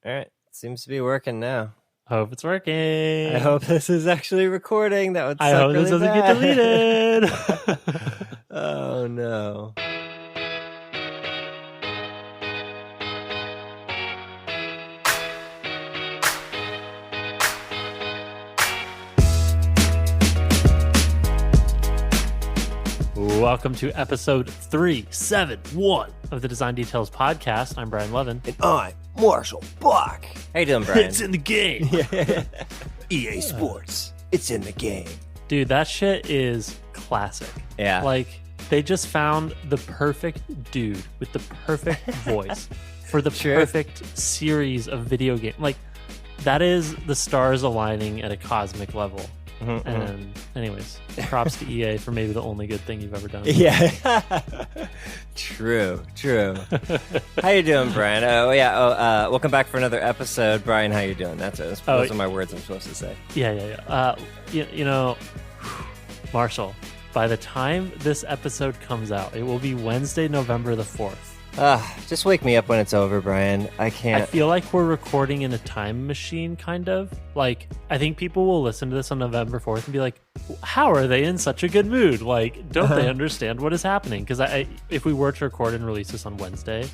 All right. Seems to be working now. Hope it's working. I hope this is actually recording. That would suck I hope really this doesn't bad. get deleted. Oh, no. Welcome to episode 371 of the Design Details podcast. I'm Brian Levin. And I'm Marshall Bach. How you doing, Brian? It's in the game. EA Sports. It's in the game. Dude, that shit is classic. Yeah. Like, they just found the perfect dude with the perfect voice for the perfect series of video game. Like, that is the stars aligning at a cosmic level. And anyways, props to EA for maybe the only good thing you've ever done. Yeah. True. How you doing, Brian? Welcome back for another episode. Brian, how you doing? Those are my words I'm supposed to say. Yeah. You know, Marshall, by the time this episode comes out, it will be Wednesday, November the 4th. Just wake me up when it's over, Brian. I can't. I feel like we're recording in a time machine, kind of. Like, I think people will listen to this on November 4th and be like, how are they in such a good mood? Like, don't they understand what is happening? Because if we were to record and release this on Wednesday,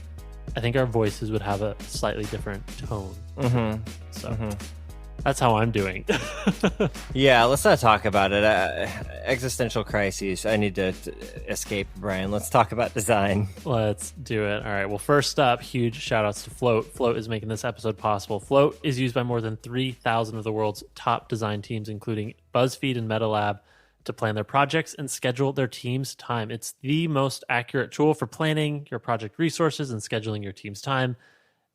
I think our voices would have a slightly different tone. That's how I'm doing. Yeah, let's not talk about it. Existential crises. I need to escape, Brian. Let's talk about design. Let's do it. All right. Well, first up, huge shout outs to Float. Float is making this episode possible. Float is used by more than 3,000 of the world's top design teams, including BuzzFeed and MetaLab, to plan their projects and schedule their team's time. It's the most accurate tool for planning your project resources and scheduling your team's time.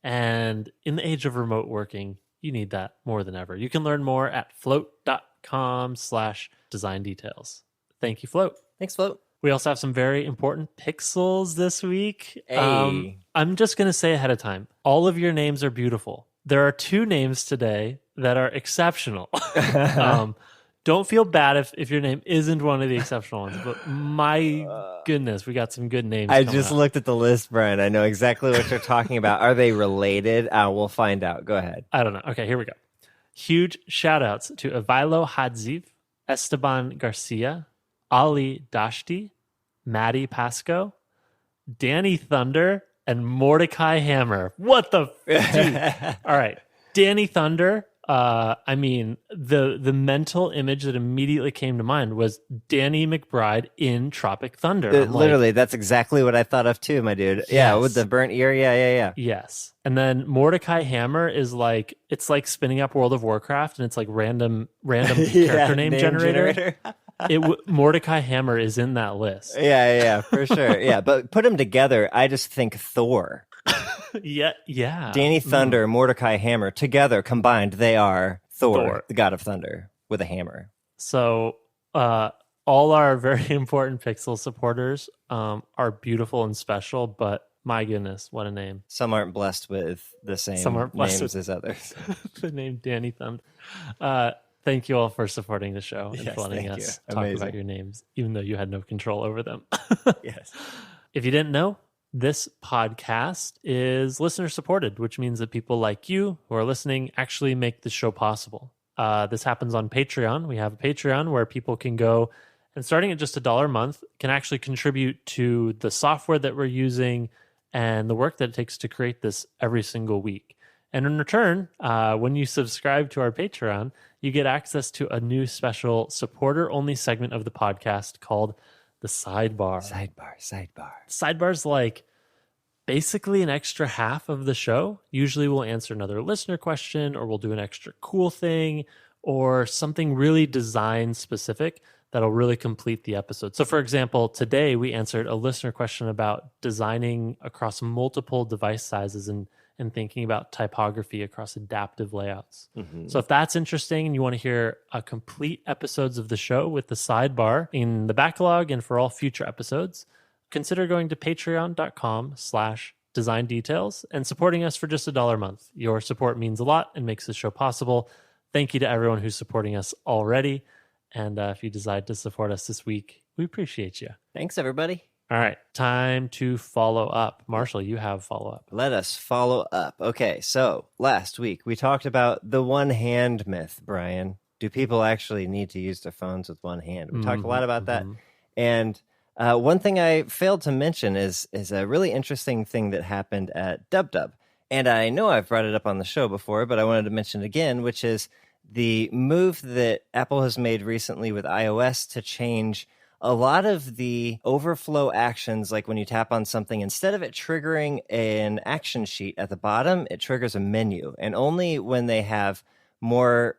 And in the age of remote working, you need that more than ever. You can learn more at float.com/design details. Thank you, Float. Thanks, Float. We also have some very important pixels this week. Hey. I'm just going to say ahead of time, all of your names are beautiful. There are 2 names today that are exceptional. Don't feel bad if your name isn't one of the exceptional ones, but my goodness, we got some good names. I just looked at the list, Brian. I know exactly what you're talking about. Are they related? We'll find out. Go ahead. I don't know. Okay, here we go. Huge shout outs to Ivailo Hadziv, Esteban Garcia, Ali Dashti, Maddie Pasco, Danny Thunder, and Mordecai Hammer. What the dude? All right. Danny Thunder. The mental image that immediately came to mind was Danny McBride in Tropic Thunder. Literally, that's exactly what I thought of too, my dude. Yes. Yeah, with the burnt ear. Yeah. Yes. And then Mordecai Hammer is like, it's like spinning up World of Warcraft, and it's like random character name generator. Mordecai Hammer is in that list. Yeah, for sure. Yeah, but put them together, I just think Thor. Yeah. Danny Thunder, Mordecai Hammer, together, combined, they are Thor, the god of thunder, with a hammer. So, all our very important Pixel supporters are beautiful and special, but my goodness, what a name. Some aren't blessed with the same names as others. The name Danny Thunder. Thank you all for supporting the show and letting us talk about your names, even though you had no control over them. Yes. If you didn't know, this podcast is listener supported, which means that people like you who are listening actually make the show possible. This happens on Patreon. We have a Patreon where people can go and, starting at just $1 a month, can actually contribute to the software that we're using and the work that it takes to create this every single week. And in return, when you subscribe to our Patreon, you get access to a new special supporter-only segment of the podcast called the Sidebar. Sidebar's like basically an extra half of the show. Usually we'll answer another listener question, or we'll do an extra cool thing, or something really design specific that'll really complete the episode. So for example, today we answered a listener question about designing across multiple device sizes and thinking about typography across adaptive layouts. So if that's interesting and you want to hear complete episodes of the show with the Sidebar in the backlog and for all future episodes, consider going to patreon.com/design details and supporting us for just $1 a month. Your support means a lot and makes this show possible. Thank you to everyone who's supporting us already. And if you decide to support us this week, we appreciate you. Thanks, everybody. All right, time to follow up. Marshall, you have follow up. Let us follow up. Okay, so last week we talked about the one hand myth, Brian. Do people actually need to use their phones with one hand? We talked a lot about that. And one thing I failed to mention is a really interesting thing that happened at Dub Dub. And I know I've brought it up on the show before, but I wanted to mention it again, which is the move that Apple has made recently with iOS to change a lot of the overflow actions, like when you tap on something, instead of it triggering an action sheet at the bottom, it triggers a menu. And only when they have more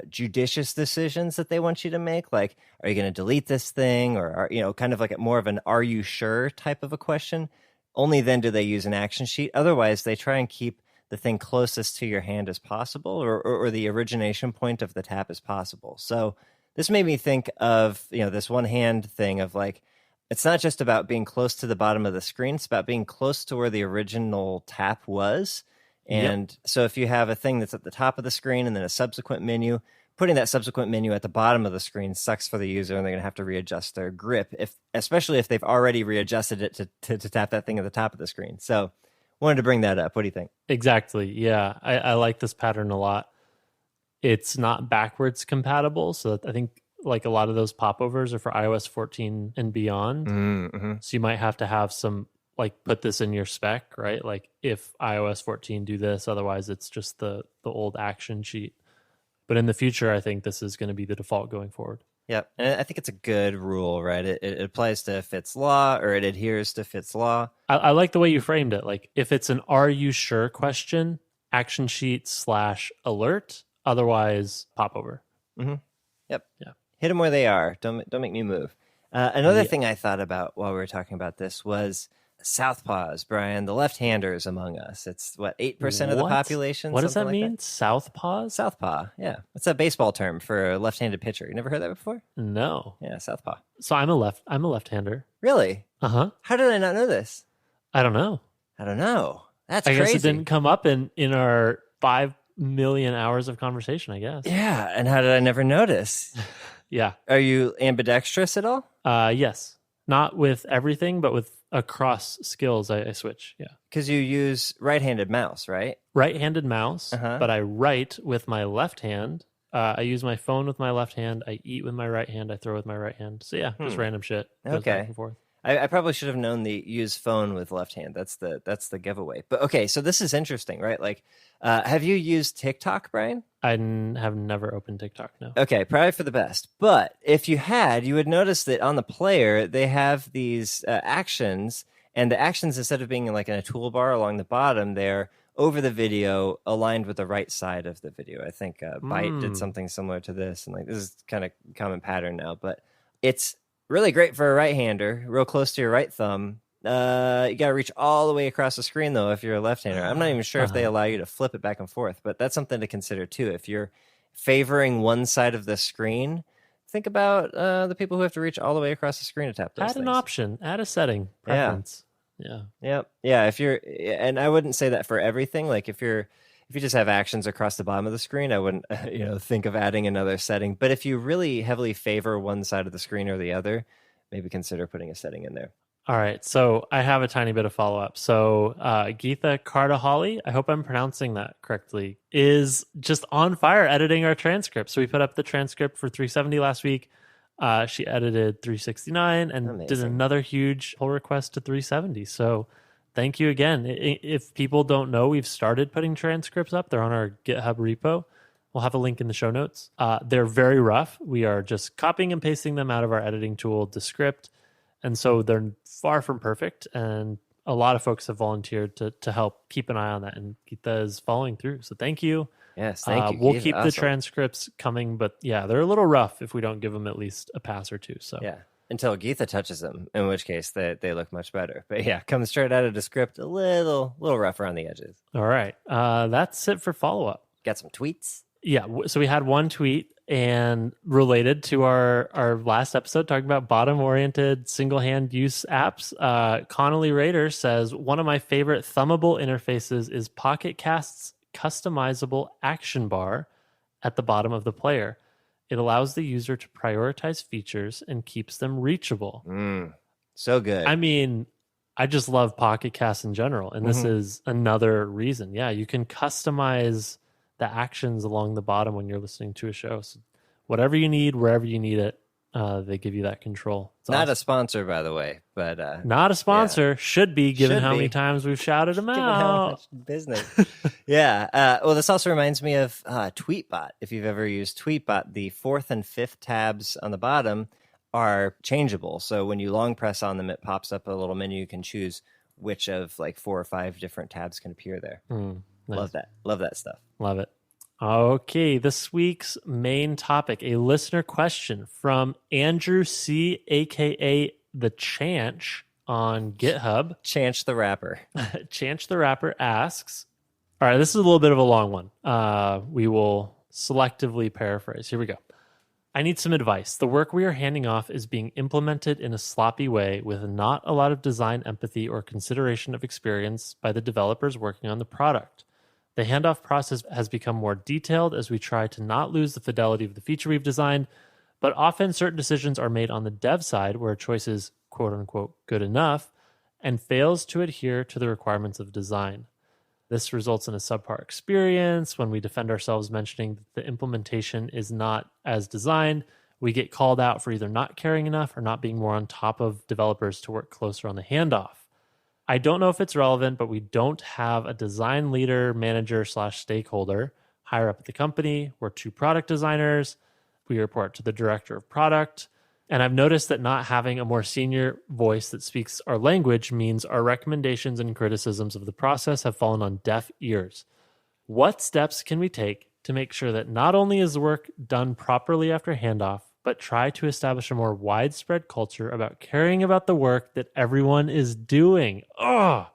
judicious decisions that they want you to make, like, are you going to delete this thing? Or, kind of like more of an are you sure type of a question. Only then do they use an action sheet. Otherwise, they try and keep the thing closest to your hand as possible, or the origination point of the tap as possible. So this made me think of, this one hand thing of like, it's not just about being close to the bottom of the screen. It's about being close to where the original tap was. And so if you have a thing that's at the top of the screen and then a subsequent menu, putting that subsequent menu at the bottom of the screen sucks for the user, and they're going to have to readjust their grip, especially if they've already readjusted it to tap that thing at the top of the screen. So wanted to bring that up. What do you think? Exactly. Yeah, I like this pattern a lot. It's not backwards compatible, so I think like a lot of those popovers are for iOS 14 and beyond. Mm-hmm. So you might have to have some, like, put this in your spec, right? Like if iOS 14 do this, otherwise it's just the old action sheet. But in the future, I think this is going to be the default going forward. Yep, and I think it's a good rule, right? It applies to Fitz Law, or it adheres to Fitz Law. I like the way you framed it. Like if it's an "Are you sure?" question, action sheet / alert. Otherwise, popover. Mm-hmm. Yep. Yeah. Hit them where they are. Don't make me move. Another thing I thought about while we were talking about this was Southpaws, Brian, the left-handers among us. It's 8% of the population. What does that like mean? Southpaws? Southpaw, yeah. It's a baseball term for a left-handed pitcher. You never heard that before? No. Yeah, southpaw. So I'm a left-hander. Really? Uh-huh. How did I not know this? I don't know. That's I crazy. guess it didn't come up in our 5 million hours of conversation, I guess. Yeah, and how did I never notice? Yeah. Are you ambidextrous at all? Yes. Not with everything, but with across skills, I switch. Yeah. Because you use right-handed mouse, right? Right-handed mouse, but I write with my left hand. I use my phone with my left hand. I eat with my right hand. I throw with my right hand. So yeah, just random shit. Goes back and forth. I probably should have known the use phone with left hand. That's the giveaway. But okay, so this is interesting, right? Like, have you used TikTok, Brian? I have never opened TikTok, no. Okay, probably for the best. But if you had, you would notice that on the player, they have these actions, and the actions, instead of being like in a toolbar along the bottom, they're over the video, aligned with the right side of the video. I think Byte did something similar to this, and like this is kind of common pattern now, but it's really great for a right-hander, real close to your right thumb. You got to reach all the way across the screen, though, if you're a left-hander. I'm not even sure if they allow you to flip it back and forth, but that's something to consider, too. If you're favoring one side of the screen, think about the people who have to reach all the way across the screen to tap those Add an option. Add a setting. Preference. Yeah. If you're, and I wouldn't say that for everything. Like if you just have actions across the bottom of the screen, I wouldn't, think of adding another setting. But if you really heavily favor one side of the screen or the other, maybe consider putting a setting in there. All right. So I have a tiny bit of follow-up. So Geetha Kardahali, I hope I'm pronouncing that correctly, is just on fire editing our transcript. So we put up the transcript for 370 last week. She edited 369 and did another huge pull request to 370. So thank you again. If people don't know, we've started putting transcripts up. They're on our GitHub repo. We'll have a link in the show notes. They're very rough. We are just copying and pasting them out of our editing tool, Descript. And so they're far from perfect. And a lot of folks have volunteered to help keep an eye on that. And Geetha is following through. So thank you. Yes, thank you. We'll keep the transcripts coming. But yeah, they're a little rough if we don't give them at least a pass or two. So yeah. Until Geetha touches them, in which case they look much better. But yeah, coming straight out of Descript, a little rough around the edges. All right. That's it for follow-up. Got some tweets? Yeah. So we had one tweet and related to our last episode talking about bottom-oriented single-hand use apps. Connolly Rader says, one of my favorite thumbable interfaces is Pocket Cast's customizable action bar at the bottom of the player. It allows the user to prioritize features and keeps them reachable. So good. I mean, I just love Pocket Casts in general, and this is another reason. Yeah, you can customize the actions along the bottom when you're listening to a show. So whatever you need, wherever you need it, they give you that control. It's Not awesome. a sponsor, by the way, but Not a sponsor. yeah. Should be, given Should how be. many times we've shouted them Given how out. much business. Yeah. Well, this also reminds me of Tweetbot. If you've ever used Tweetbot, the 4th and 5th tabs on the bottom are changeable. So when you long press on them, it pops up a little menu. You can choose which of like 4 or 5 different tabs can appear there. Nice. Love that. Love that stuff. Love it. Okay, this week's main topic, a listener question from Andrew C., a.k.a. The Chanch on GitHub. Chanch the Rapper. Chanch the Rapper asks, all right, this is a little bit of a long one. We will selectively paraphrase. Here we go. I need some advice. The work we are handing off is being implemented in a sloppy way with not a lot of design empathy or consideration of experience by the developers working on the product. The handoff process has become more detailed as we try to not lose the fidelity of the feature we've designed, but often certain decisions are made on the dev side where a choice is quote unquote good enough and fails to adhere to the requirements of design. This results in a subpar experience. When we defend ourselves mentioning that the implementation is not as designed, we get called out for either not caring enough or not being more on top of developers to work closer on the handoff. I don't know if it's relevant, but we don't have a design leader, manager / stakeholder higher up at the company. We're 2 product designers. We report to the director of product. And I've noticed that not having a more senior voice that speaks our language means our recommendations and criticisms of the process have fallen on deaf ears. What steps can we take to make sure that not only is the work done properly after handoff, but try to establish a more widespread culture about caring about the work that everyone is doing? Man.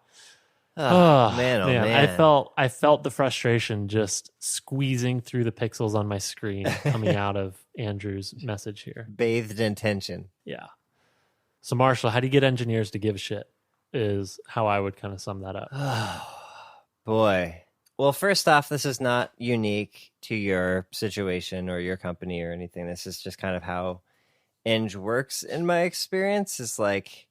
I felt the frustration just squeezing through the pixels on my screen coming out of Andrew's message here. Bathed in tension. Yeah. So Marshall, how do you get engineers to give a shit is how I would kind of sum that up. Boy. Well, first off, this is not unique to your situation or your company or anything. This is just kind of how Eng works in my experience. Is like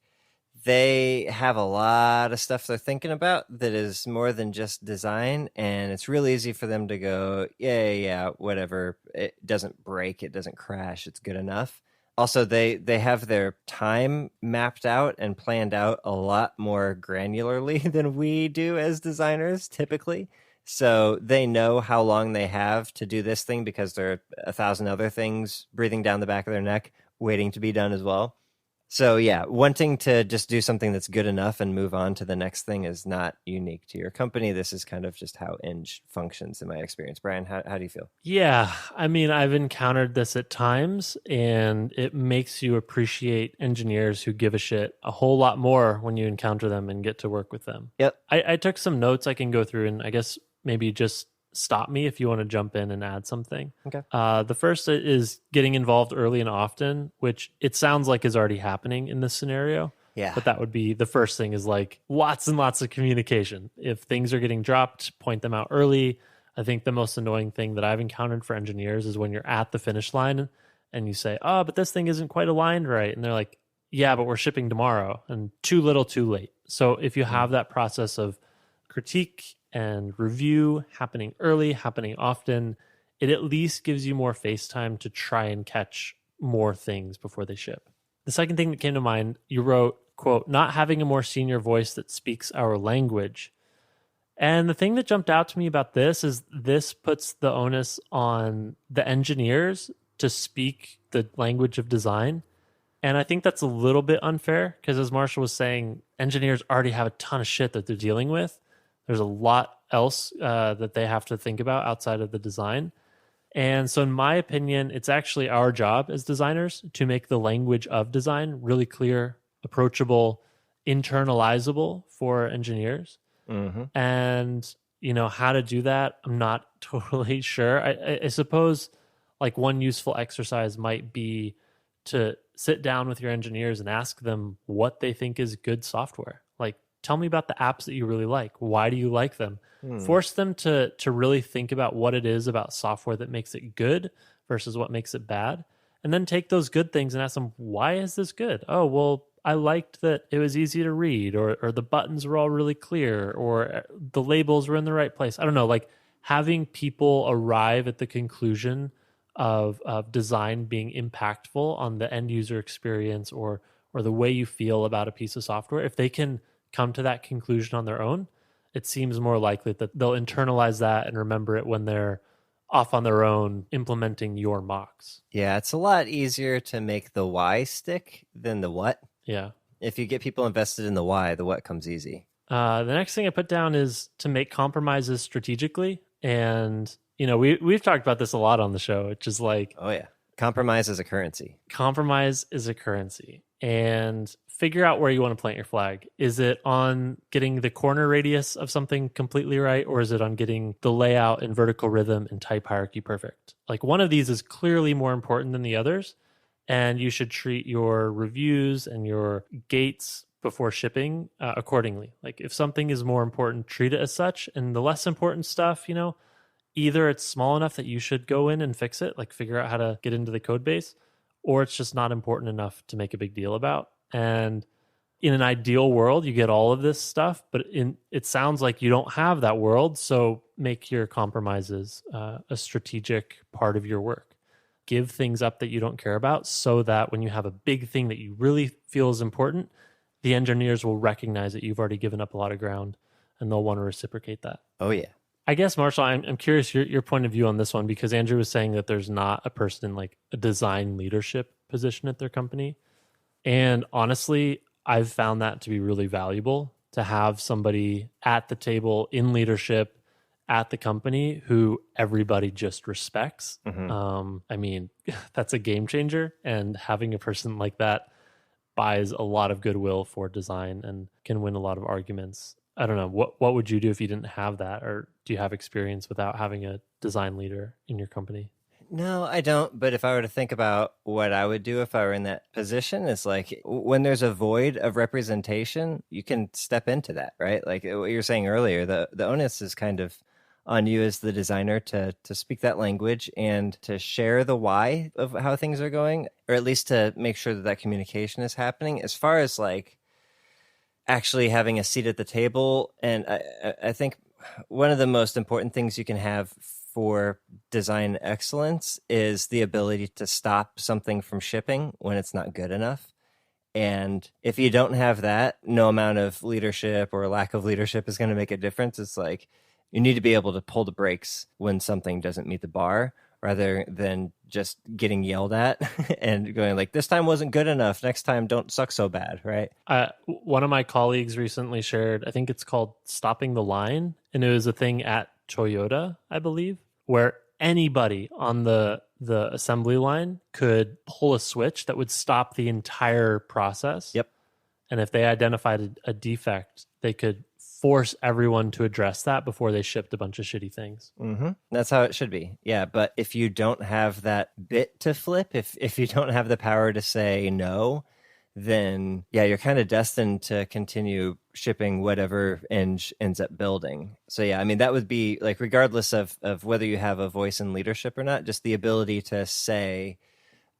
they have a lot of stuff they're thinking about that is more than just design, and it's real easy for them to go, yeah, whatever. It doesn't break, it doesn't crash, it's good enough. Also, they have their time mapped out and planned out a lot more granularly than we do as designers typically. So they know how long they have to do this thing because there are 1,000 other things breathing down the back of their neck waiting to be done as well. So yeah, wanting to just do something that's good enough and move on to the next thing is not unique to your company. This is kind of just how Eng functions in my experience. Brian, how do you feel? Yeah, I mean, I've encountered this at times, and it makes you appreciate engineers who give a shit a whole lot more when you encounter them and get to work with them. Yep. I took some notes I can go through, and I guess maybe just stop me if you want to jump in and add something. Okay. The first is getting involved early and often, which it sounds like is already happening in this scenario. Yeah. But that would be the first thing is like lots and lots of communication. If things are getting dropped, point them out early. I think the most annoying thing that I've encountered for engineers is when you're at the finish line and you say, oh, but this thing isn't quite aligned right. And they're like, yeah, but we're shipping tomorrow, and too little, too late. So if you have that process of critique and review happening early, happening often, it at least gives you more face time to try and catch more things before they ship. The second thing that came to mind, you wrote, quote, not having a more senior voice that speaks our language. And the thing that jumped out to me about this is this puts the onus on the engineers to speak the language of design. And I think that's a little bit unfair because, as Marshall was saying, engineers already have a ton of shit that they're dealing with. There's a lot else that they have to think about outside of the design. And so in my opinion, it's actually our job as designers to make the language of design really clear, approachable, internalizable for engineers. Mm-hmm. And, you know, how to do that, I'm not totally sure. I suppose like one useful exercise might be to sit down with your engineers and ask them what they think is good software. Like, tell me about the apps that you really like. Why do you like them? Force them to really think about what it is about software that makes it good versus what makes it bad. And then take those good things and ask them, why is this good? Oh, well, I liked that it was easy to read, or the buttons were all really clear, or the labels were in the right place. I don't know, like having people arrive at the conclusion of design being impactful on the end user experience, or the way you feel about a piece of software. If they can come to that conclusion on their own, it seems more likely that they'll internalize that and remember it when they're off on their own implementing your mocks. Yeah, it's a lot easier to make the why stick than the what. Yeah. If you get people invested in the why, the what comes easy. The next thing I put down is to make compromises strategically. And, we've talked about this a lot on the show, which is like, oh yeah, compromise is a currency. Compromise is a currency. And figure out where you want to plant your flag. Is it on getting the corner radius of something completely right, or is it on getting the layout and vertical rhythm and type hierarchy perfect? Like one of these is clearly more important than the others, and you should treat your reviews and your gates before shipping accordingly. Like if something is more important, treat it as such, and the less important stuff, either it's small enough that you should go in and fix it, like figure out how to get into the code base, or it's just not important enough to make a big deal about. And in an ideal world, you get all of this stuff, but it sounds like you don't have that world. So make your compromises a strategic part of your work. Give things up that you don't care about so that when you have a big thing that you really feel is important, the engineers will recognize that you've already given up a lot of ground and they'll want to reciprocate that. Oh, yeah. I guess, Marshall, I'm curious your point of view on this one, because Andrew was saying that there's not a person in like a design leadership position at their company. And honestly, I've found that to be really valuable, to have somebody at the table in leadership at the company who everybody just respects. I mean, that's a game changer. And having a person like that buys a lot of goodwill for design and can win a lot of arguments. I don't know. What would you do if you didn't have that? Or do you have experience without having a design leader in your company? No, I don't. But if I were to think about what I would do if I were in that position, it's like when there's a void of representation, you can step into that, right? Like what you were saying earlier, the onus is kind of on you as the designer to speak that language and to share the why of how things are going, or at least to make sure that that communication is happening. As far as like actually having a seat at the table, and I think one of the most important things you can have for design excellence is the ability to stop something from shipping when it's not good enough. And if you don't have that, no amount of leadership or lack of leadership is going to make a difference. It's like you need to be able to pull the brakes when something doesn't meet the bar, rather than just getting yelled at and going like, this time wasn't good enough, next time don't suck so bad, right? One of my colleagues recently shared, I think it's called Stopping the Line, and it was a thing at Toyota, I believe, where anybody on the assembly line could pull a switch that would stop the entire process. Yep. And if they identified a defect, they could force everyone to address that before they shipped a bunch of shitty things. That's how it should be. Yeah, but if you don't have that bit to flip, if you don't have the power to say no, then yeah, you're kind of destined to continue shipping whatever ends up building. So yeah, I mean, that would be like, regardless of whether you have a voice in leadership or not, just the ability to say,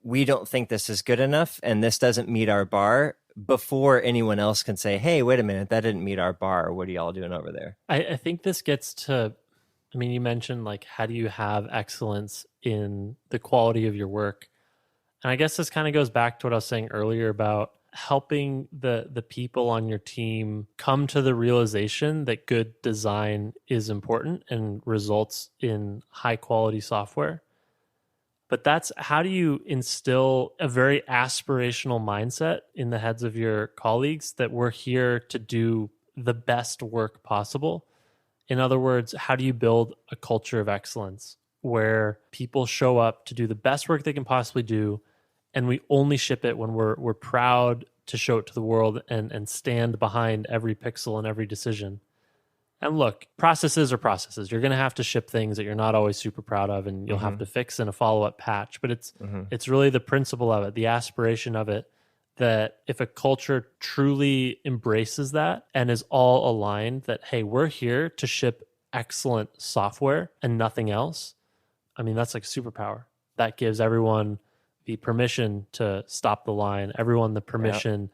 we don't think this is good enough and this doesn't meet our bar, before anyone else can say, hey, wait a minute, that didn't meet our bar. What are y'all doing over there? I think this gets to, I mean, you mentioned like, how do you have excellence in the quality of your work? And I guess this kind of goes back to what I was saying earlier about helping the people on your team come to the realization that good design is important and results in high quality software. But that's, how do you instill a very aspirational mindset in the heads of your colleagues that we're here to do the best work possible? In other words, how do you build a culture of excellence where people show up to do the best work they can possibly do, and we only ship it when we're proud to show it to the world and stand behind every pixel and every decision? And look, processes are processes. You're going to have to ship things that you're not always super proud of, and you'll have to fix in a follow-up patch. But it's really the principle of it, the aspiration of it, that if a culture truly embraces that and is all aligned that, hey, we're here to ship excellent software and nothing else, I mean, that's like superpower. That gives everyone the permission to stop the line, everyone the permission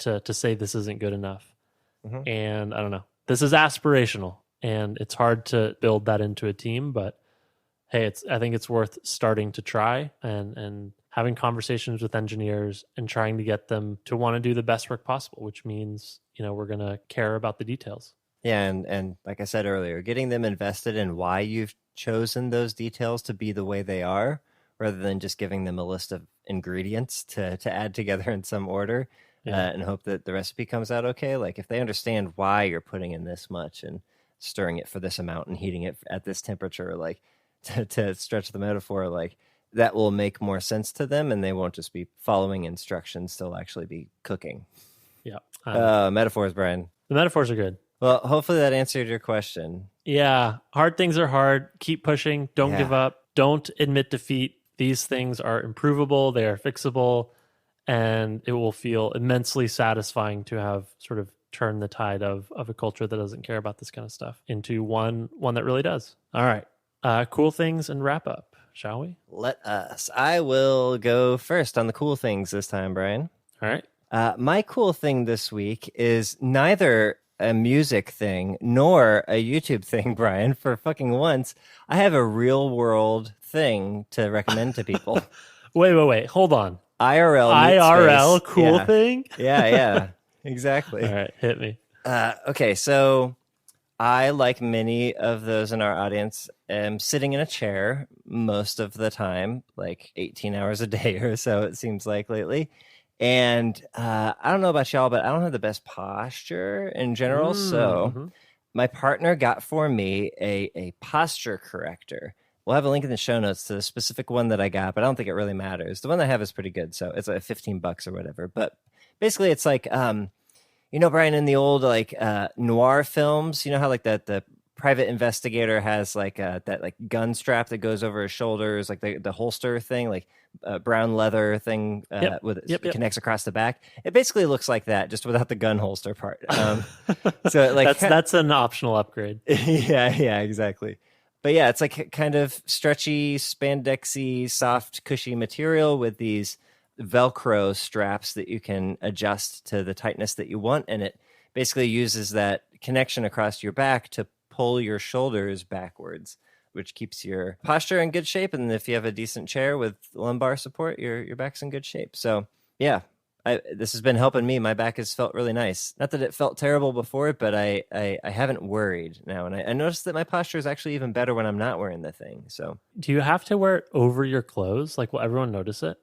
to say this isn't good enough. Mhm. And I don't know. This is aspirational, and it's hard to build that into a team, but hey, I think it's worth starting to try and having conversations with engineers and trying to get them to want to do the best work possible, which means, we're going to care about the details. Yeah, and like I said earlier, getting them invested in why you've chosen those details to be the way they are, rather than just giving them a list of ingredients to add together in some order, and hope that the recipe comes out okay. Like if they understand why you're putting in this much and stirring it for this amount and heating it at this temperature, like to stretch the metaphor, like that will make more sense to them, and they won't just be following instructions; they'll actually be cooking. Yeah, Metaphors, Brian. the metaphors are good. Well, hopefully that answered your question. Yeah, hard things are hard. Keep pushing. Don't give up. Don't admit defeat. These things are improvable. They are fixable, and it will feel immensely satisfying to have sort of turned the tide of a culture that doesn't care about this kind of stuff into one that really does. All right, cool things and wrap up, shall we? Let us. I will go first on the cool things this time, Brian. All right. My cool thing this week is neither a music thing nor a YouTube thing, Brian. For fucking once, I have a real world thing to recommend to people. Wait. Hold on. IRL cool thing? Yeah, exactly. All right, hit me. Okay, so I, like many of those in our audience, am sitting in a chair most of the time, like 18 hours a day or so, it seems like lately. And I don't know about y'all, but I don't have the best posture in general. So my partner got for me a posture corrector. We'll have a link in the show notes to the specific one that I got, but I don't think it really matters. The one I have is pretty good. So it's like $15 or whatever. But basically it's like, Brian, in the old like noir films, you know how like the private investigator has like that like gun strap that goes over his shoulders, like the holster thing, like brown leather thing connects across the back. It basically looks like that, just without the gun holster part. So like that's an optional upgrade. yeah, exactly. But yeah, it's like kind of stretchy, spandexy, soft, cushy material with these Velcro straps that you can adjust to the tightness that you want, and it basically uses that connection across your back to pull your shoulders backwards, which keeps your posture in good shape. And if you have a decent chair with lumbar support, your back's in good shape. So yeah, this has been helping me. My back has felt really nice. Not that it felt terrible before, but I haven't worried now. And I noticed that my posture is actually even better when I'm not wearing the thing. So do you have to wear it over your clothes? Like, will everyone notice it?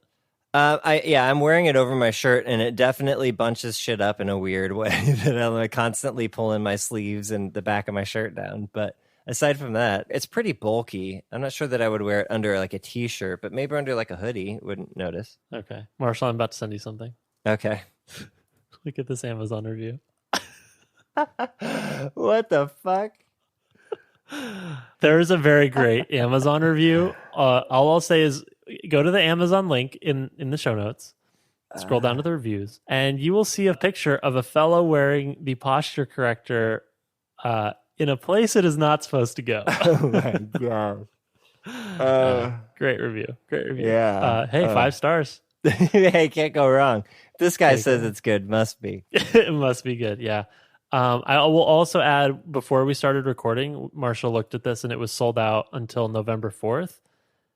I'm wearing it over my shirt, and it definitely bunches shit up in a weird way that I'm like constantly pulling my sleeves and the back of my shirt down. But aside from that, it's pretty bulky. I'm not sure that I would wear it under like a t-shirt, but maybe under like a hoodie, wouldn't notice. Okay. Marshall, I'm about to send you something. Okay. Look at this Amazon review. What the fuck? There is a very great Amazon review. All I'll say is go to the Amazon link in the show notes, scroll down to the reviews, and you will see a picture of a fellow wearing the posture corrector in a place it is not supposed to go. Oh my god. Great review. Yeah. Hey, 5 stars. Hey, can't go wrong. This guy says it's good. Must be. It must be good. Yeah. I will also add, before we started recording, Marshall looked at this and it was sold out until November 4th.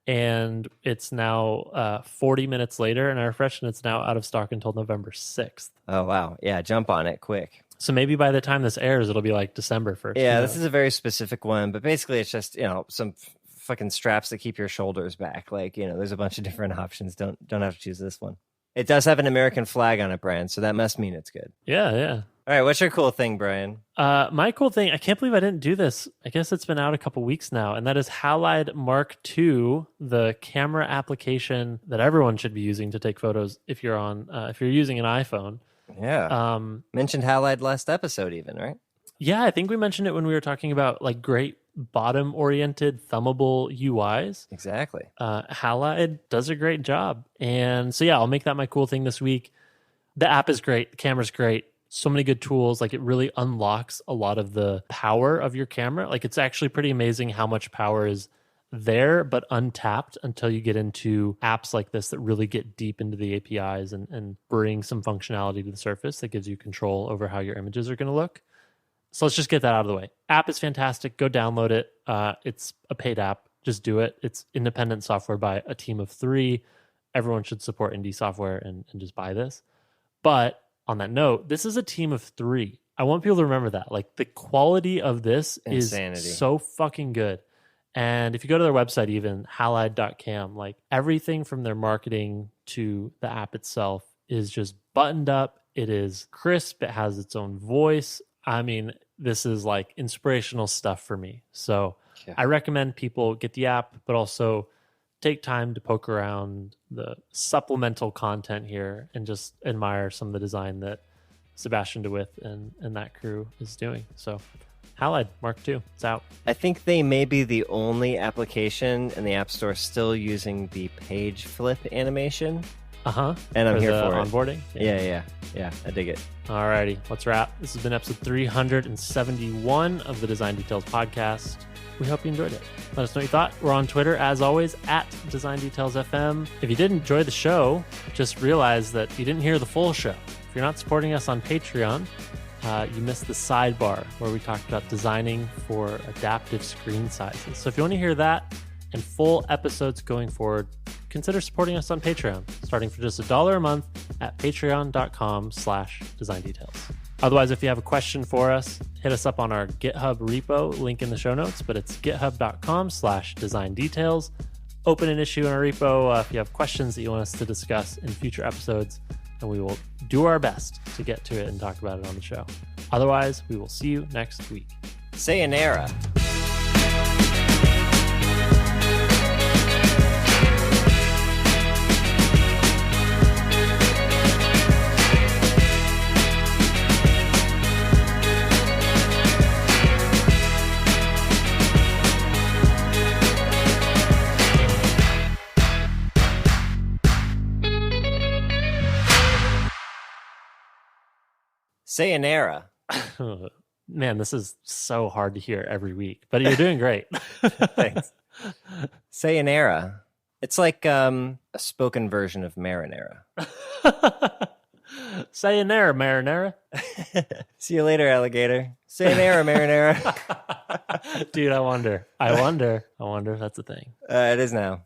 And it's now 40 minutes later, and I refreshed, and it's now out of stock until November 6th. Oh, wow. Yeah, jump on it quick. So maybe by the time this airs, it'll be like December 1st. Yeah, this is a very specific one, but basically it's just, some fucking straps that keep your shoulders back. Like, there's a bunch of different options. Don't have to choose this one. It does have an American flag on it, Brian, so that must mean it's good. Yeah. All right, what's your cool thing, Brian? My cool thing, I can't believe I didn't do this. I guess it's been out a couple weeks now, and that is Halide Mark II, the camera application that everyone should be using to take photos if you're using an iPhone. Yeah. Mentioned Halide last episode even, right? Yeah, I think we mentioned it when we were talking about like great bottom-oriented thumbable UIs. Exactly. Halide does a great job. And so yeah, I'll make that my cool thing this week. The app is great. The camera's great. So many good tools. Like, it really unlocks a lot of the power of your camera. Like, it's actually pretty amazing how much power is there but untapped until you get into apps like this that really get deep into the APIs and bring some functionality to the surface that gives you control over how your images are going to look. So let's just get that out of the way. App is fantastic. Go download it. It's a paid app. Just do it. It's independent software by a team of 3. Everyone should support indie software and just buy this. But on that note, this is a team of 3. I want people to remember that. Like, the quality of this Insanity. is so fucking good. And if you go to their website, even halide.cam, like everything from their marketing to the app itself is just buttoned up. It is crisp. It has its own voice. I mean, this is like inspirational stuff for me. So yeah. I recommend people get the app, but also take time to poke around the supplemental content here and just admire some of the design that Sebastian DeWitt and that crew is doing. So Halide Mark II, it's out. I think they may be the only application in the App Store still using the page flip animation. Uh-huh. And I'm here for onboarding. Yeah, I dig it. Alrighty, let's wrap. This has been episode 371 of the Design Details podcast. We hope you enjoyed it. Let us know what you thought. We're on Twitter, as always, at Design Details FM. If you did enjoy the show, just realize that you didn't hear the full show. If you're not supporting us on Patreon, you missed the sidebar where we talked about designing for adaptive screen sizes. So if you want to hear that and full episodes going forward, consider supporting us on Patreon, starting for just $1 a month at patreon.com/design details. Otherwise, if you have a question for us, hit us up on our GitHub repo, link in the show notes, but it's github.com/design details. Open an issue in our repo if you have questions that you want us to discuss in future episodes, and we will do our best to get to it and talk about it on the show. Otherwise, we will see you next week. Sayonara. Sayonara. Man, this is so hard to hear every week, but you're doing great. Thanks. Sayonara. It's like a spoken version of marinara. Sayonara, marinara. See you later, alligator. Sayonara, marinara. Dude, I wonder if that's a thing. It is now.